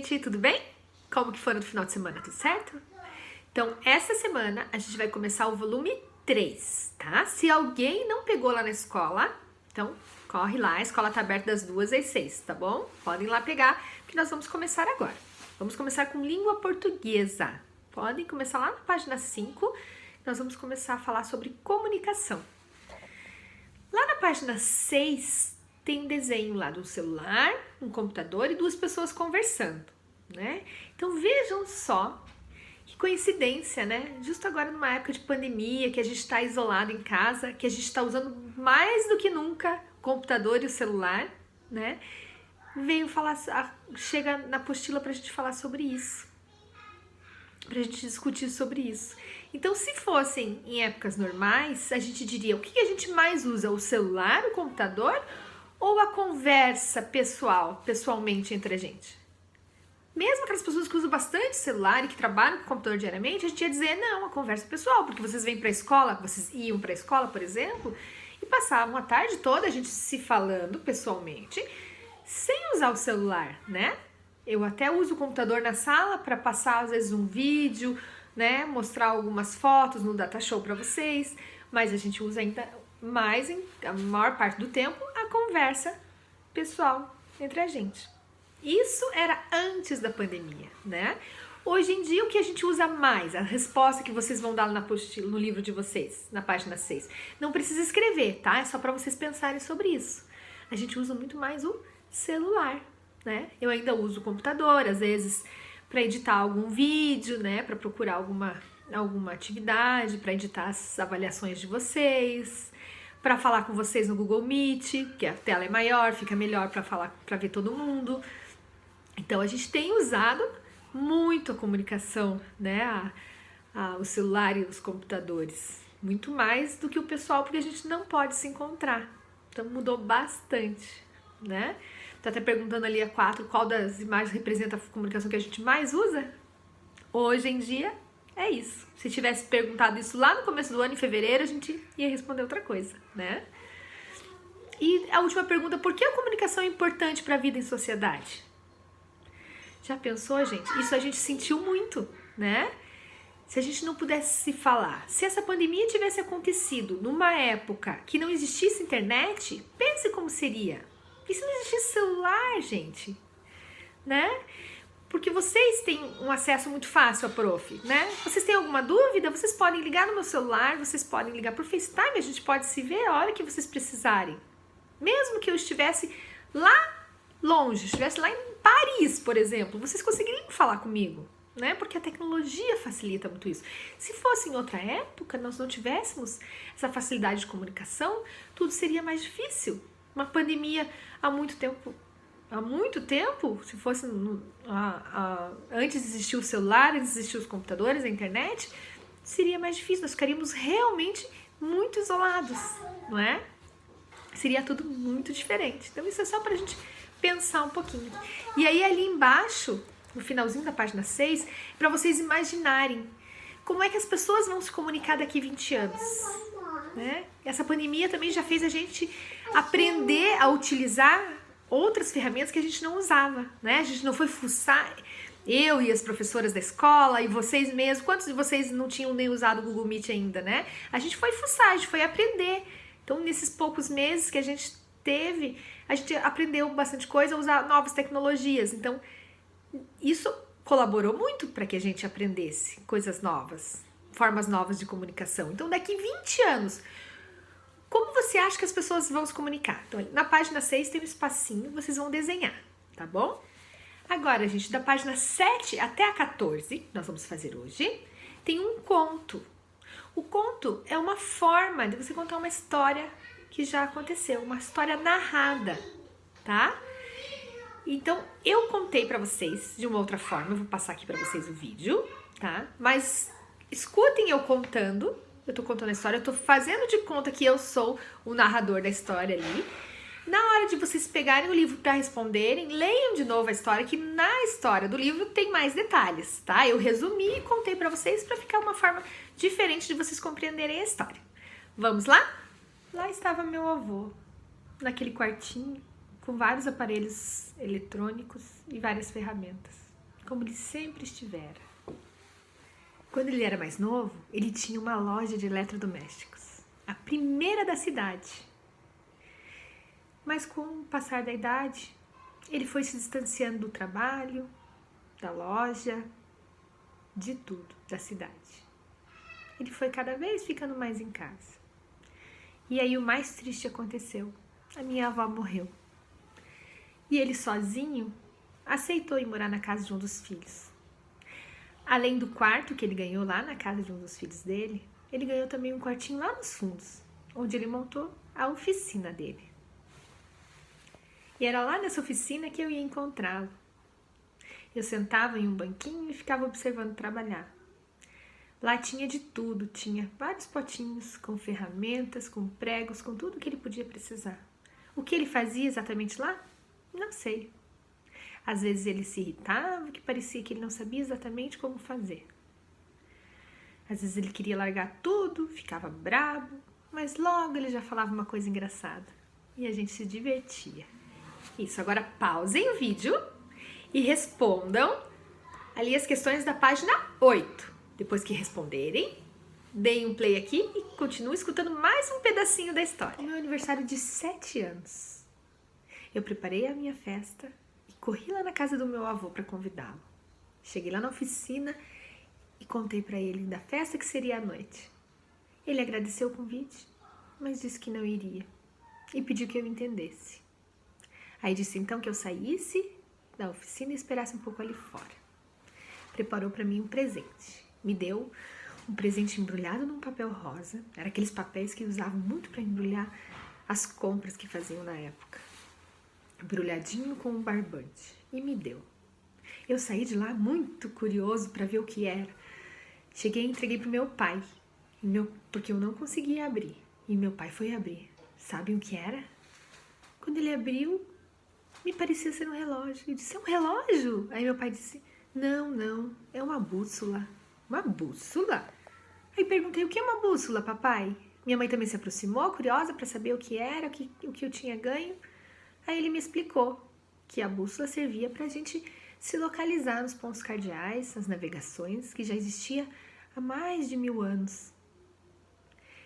Gente, tudo bem? Como que foi no final de semana, tudo certo? Então, essa semana a gente vai começar o volume 3, tá? Se alguém não pegou lá na escola, então corre lá, a escola tá aberta das 2 às 6, tá bom? Podem ir lá pegar, que nós vamos começar agora. Vamos começar com língua portuguesa. Podem começar lá na página 5, nós vamos começar a falar sobre comunicação. Lá na página 6, tem um desenho lá do celular, um computador e duas pessoas conversando, né? Então vejam só que coincidência, né? Justo agora numa época de pandemia, que a gente está isolado em casa, que a gente está usando mais do que nunca o computador e o celular, né? Veio falar, chega na apostila pra gente falar sobre isso, pra gente discutir sobre isso. Então, se fossem em épocas normais, a gente diria, o que a gente mais usa? O celular, o computador ou a conversa pessoalmente entre a gente? Mesmo aquelas pessoas que usam bastante celular e que trabalham com o computador diariamente, a gente ia dizer, não, a conversa pessoal, porque vocês vêm pra escola, vocês iam pra escola, por exemplo, e passavam a tarde toda a gente se falando pessoalmente, sem usar o celular, né? Eu até uso o computador na sala para passar, às vezes, um vídeo, né? Mostrar algumas fotos no Data Show para vocês, mas a gente usa ainda mais, a maior parte do tempo, a conversa pessoal entre a gente. Isso era antes da pandemia, né? Hoje em dia, o que a gente usa mais? A resposta que vocês vão dar na apostila, no livro de vocês, na página 6. Não precisa escrever, tá? É só para vocês pensarem sobre isso. A gente usa muito mais o celular, né? Eu ainda uso o computador, às vezes, para editar algum vídeo, né? Para procurar alguma atividade, para editar as avaliações de vocês, para falar com vocês no Google Meet, que a tela é maior, fica melhor para falar, para ver todo mundo. Então, a gente tem usado muito a comunicação, né? O celular e os computadores. Muito mais do que o pessoal, porque a gente não pode se encontrar. Então, mudou bastante, né? Tá até perguntando ali a 4 qual das imagens representa a comunicação que a gente mais usa. Hoje em dia, é isso. Se tivesse perguntado isso lá no começo do ano, em fevereiro, a gente ia responder outra coisa, né? E a última pergunta, por que a comunicação é importante para a vida em sociedade? Já pensou, gente? Isso a gente sentiu muito, né? Se a gente não pudesse se falar, se essa pandemia tivesse acontecido numa época que não existisse internet, pense como seria. E se não existisse celular, gente, né? Porque vocês têm um acesso muito fácil a prof, né? Vocês têm alguma dúvida? Vocês podem ligar no meu celular, vocês podem ligar por FaceTime, a gente pode se ver a hora que vocês precisarem. Mesmo que eu estivesse lá longe, estivesse lá em Paris, por exemplo, vocês conseguiriam falar comigo, né? Porque a tecnologia facilita muito isso. Se fosse em outra época, nós não tivéssemos essa facilidade de comunicação, tudo seria mais difícil. Uma pandemia há muito tempo, se fosse antes de existir o celular, antes de existir os computadores, a internet, seria mais difícil, nós ficaríamos realmente muito isolados, não é? Seria tudo muito diferente. Então isso é só pra gente pensar um pouquinho. E aí ali embaixo, no finalzinho da página 6, para vocês imaginarem como é que as pessoas vão se comunicar daqui 20 anos, né? Essa pandemia também já fez a gente aprender a utilizar outras ferramentas que a gente não usava, né? A gente não foi fuçar, eu e as professoras da escola e vocês mesmos, quantos de vocês não tinham nem usado o Google Meet ainda, né? A gente foi fuçar, a gente foi aprender. Então, nesses poucos meses que a gente teve, a gente aprendeu bastante coisa a usar novas tecnologias. Então, isso colaborou muito para que a gente aprendesse coisas novas, formas novas de comunicação. Então, daqui 20 anos, como você acha que as pessoas vão se comunicar? Então, na página 6 tem um espacinho, vocês vão desenhar, tá bom? Agora, gente, da página 7 até a 14, nós vamos fazer hoje, tem um conto. O conto é uma forma de você contar uma história que já aconteceu, uma história narrada, tá? Então, eu contei pra vocês de uma outra forma, eu vou passar aqui pra vocês o vídeo, tá? Mas escutem eu contando, eu tô contando a história, eu tô fazendo de conta que eu sou o narrador da história ali. Na hora de vocês pegarem o livro pra responderem, leiam de novo a história, que na história do livro tem mais detalhes, tá? Eu resumi e contei pra vocês pra ficar uma forma diferente de vocês compreenderem a história. Vamos lá? Lá estava meu avô, naquele quartinho, com vários aparelhos eletrônicos e várias ferramentas. como ele sempre estivera. Quando ele era mais novo, ele tinha uma loja de eletrodomésticos, a primeira da cidade. Mas com o passar da idade, ele foi se distanciando do trabalho, da loja, de tudo, da cidade. Ele foi cada vez ficando mais em casa. E aí o mais triste aconteceu. A minha avó morreu. E ele sozinho aceitou ir morar na casa de um dos filhos. Além do quarto que ele ganhou lá na casa de um dos filhos dele, ele ganhou também um quartinho lá nos fundos, onde ele montou a oficina dele. E era lá nessa oficina que eu ia encontrá-lo. Eu sentava em um banquinho e ficava observando trabalhar. Lá tinha de tudo, tinha vários potinhos com ferramentas, com pregos, com tudo que ele podia precisar. O que ele fazia exatamente lá? Não sei. Às vezes ele se irritava, que parecia que ele não sabia exatamente como fazer. Às vezes ele queria largar tudo, ficava bravo, mas logo ele já falava uma coisa engraçada. E a gente se divertia. Isso, agora pausem o vídeo e respondam ali as questões da página 8. Depois que responderem, deem um play aqui e continuem escutando mais um pedacinho da história. Meu aniversário de 7 anos. Eu preparei a minha festa e corri lá na casa do meu avô para convidá-lo. Cheguei lá na oficina e contei para ele da festa que seria à noite. Ele agradeceu o convite, mas disse que não iria e pediu que eu entendesse. Aí disse então que eu saísse da oficina e esperasse um pouco ali fora. Preparou para mim um presente. Me deu um presente embrulhado num papel rosa. Era aqueles papéis que usavam muito para embrulhar as compras que faziam na época. Embrulhadinho com um barbante. E me deu. Eu saí de lá muito curioso para ver o que era. Cheguei e entreguei pro meu pai, porque eu não conseguia abrir. E meu pai foi abrir. Sabem o que era? Quando ele abriu, me parecia ser um relógio. Eu disse, é um relógio? Aí meu pai disse, não, é uma bússola. Uma bússola? Aí perguntei, o que é uma bússola, papai? Minha mãe também se aproximou, curiosa para saber o que era, o que eu tinha ganho. Aí ele me explicou que a bússola servia para a gente se localizar nos pontos cardeais, nas navegações, que já existia há mais de 1000 anos.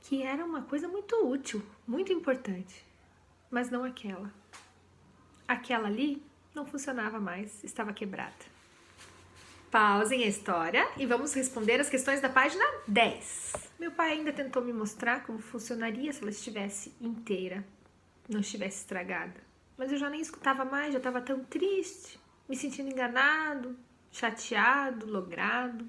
Que era uma coisa muito útil, muito importante, mas não aquela. Aquela ali não funcionava mais, estava quebrada. Pausem a história e vamos responder as questões da página 10. Meu pai ainda tentou me mostrar como funcionaria se ela estivesse inteira, não estivesse estragada. Mas eu já nem escutava mais, já estava tão triste, me sentindo enganado, chateado, logrado.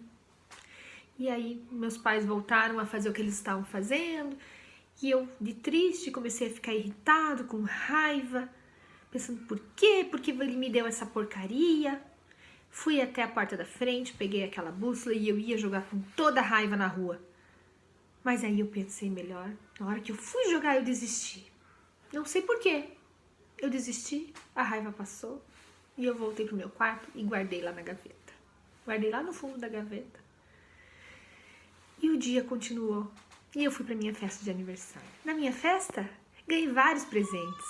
E aí meus pais voltaram a fazer o que eles estavam fazendo e eu, de triste, comecei a ficar irritado, com raiva, pensando por quê? Por que ele me deu essa porcaria? Fui até a porta da frente, peguei aquela bússola e eu ia jogar com toda a raiva na rua. Mas aí eu pensei melhor. Na hora que eu fui jogar, eu desisti. Não sei por quê. Eu desisti, a raiva passou e eu voltei pro meu quarto e guardei lá na gaveta. Guardei lá no fundo da gaveta. E o dia continuou. E eu fui pra minha festa de aniversário. Na minha festa, ganhei vários presentes.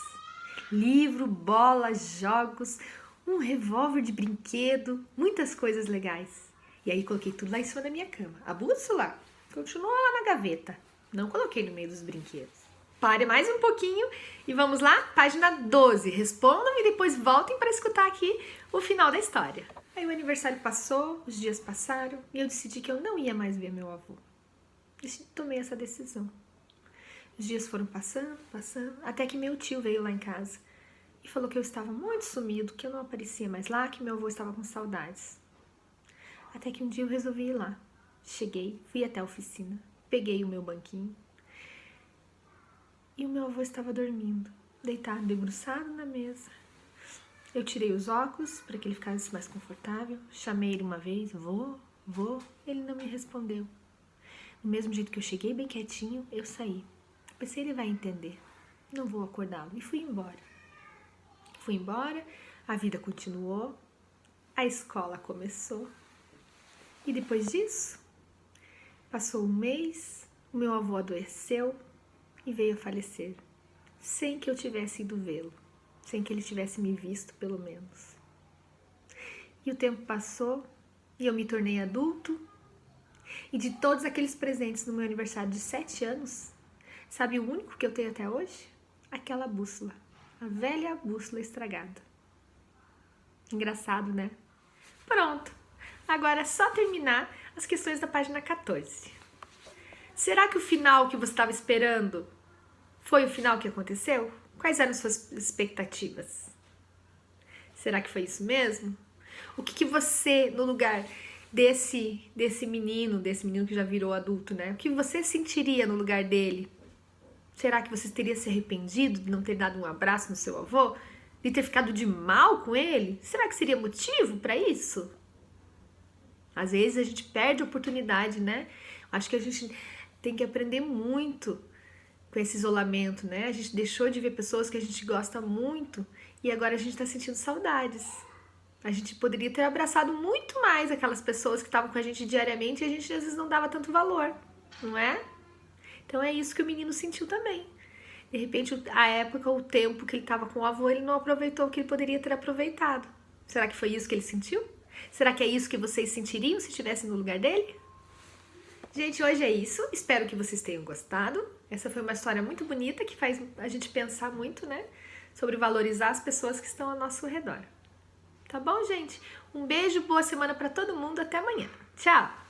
Livro, bola, jogos, um revólver de brinquedo, muitas coisas legais. E aí coloquei tudo lá em cima da minha cama. A bússola continuou lá na gaveta. Não coloquei no meio dos brinquedos. Pare mais um pouquinho e vamos lá, página 12. Respondam e depois voltem para escutar aqui o final da história. Aí o aniversário passou, os dias passaram e eu decidi que eu não ia mais ver meu avô. Tomei essa decisão. Os dias foram passando, até que meu tio veio lá em casa e falou que eu estava muito sumido, que eu não aparecia mais lá, que meu avô estava com saudades. Até que um dia eu resolvi ir lá. Cheguei, fui até a oficina, peguei o meu banquinho e o meu avô estava dormindo, deitado, debruçado na mesa. Eu tirei os óculos para que ele ficasse mais confortável, chamei ele uma vez, vô, ele não me respondeu. Do mesmo jeito que eu cheguei bem quietinho, eu saí. Pensei, ele vai entender, não vou acordá-lo, e fui embora. Fui embora, a vida continuou, a escola começou. E depois disso, passou um mês, o meu avô adoeceu e veio a falecer, sem que eu tivesse ido vê-lo, sem que ele tivesse me visto, pelo menos. E o tempo passou e eu me tornei adulto. E de todos aqueles presentes no meu aniversário de 7 anos, sabe o único que eu tenho até hoje? Aquela bússola. A velha bússola estragada. Engraçado, né? Pronto. Agora é só terminar as questões da página 14. Será que o final que você estava esperando foi o final que aconteceu? Quais eram suas expectativas? Será que foi isso mesmo? O que você, no lugar desse menino que já virou adulto, né? O que você sentiria no lugar dele? Será que você teria se arrependido de não ter dado um abraço no seu avô? De ter ficado de mal com ele? Será que seria motivo para isso? Às vezes a gente perde a oportunidade, né? Acho que a gente tem que aprender muito com esse isolamento, né? A gente deixou de ver pessoas que a gente gosta muito e agora a gente tá sentindo saudades. A gente poderia ter abraçado muito mais aquelas pessoas que estavam com a gente diariamente e a gente às vezes não dava tanto valor, não é? Então é isso que o menino sentiu também. De repente, a época, o tempo que ele estava com o avô, ele não aproveitou o que ele poderia ter aproveitado. Será que foi isso que ele sentiu? Será que é isso que vocês sentiriam se estivessem no lugar dele? Gente, hoje é isso. Espero que vocês tenham gostado. Essa foi uma história muito bonita que faz a gente pensar muito, né? Sobre valorizar as pessoas que estão ao nosso redor. Tá bom, gente? Um beijo, boa semana para todo mundo. Até amanhã. Tchau!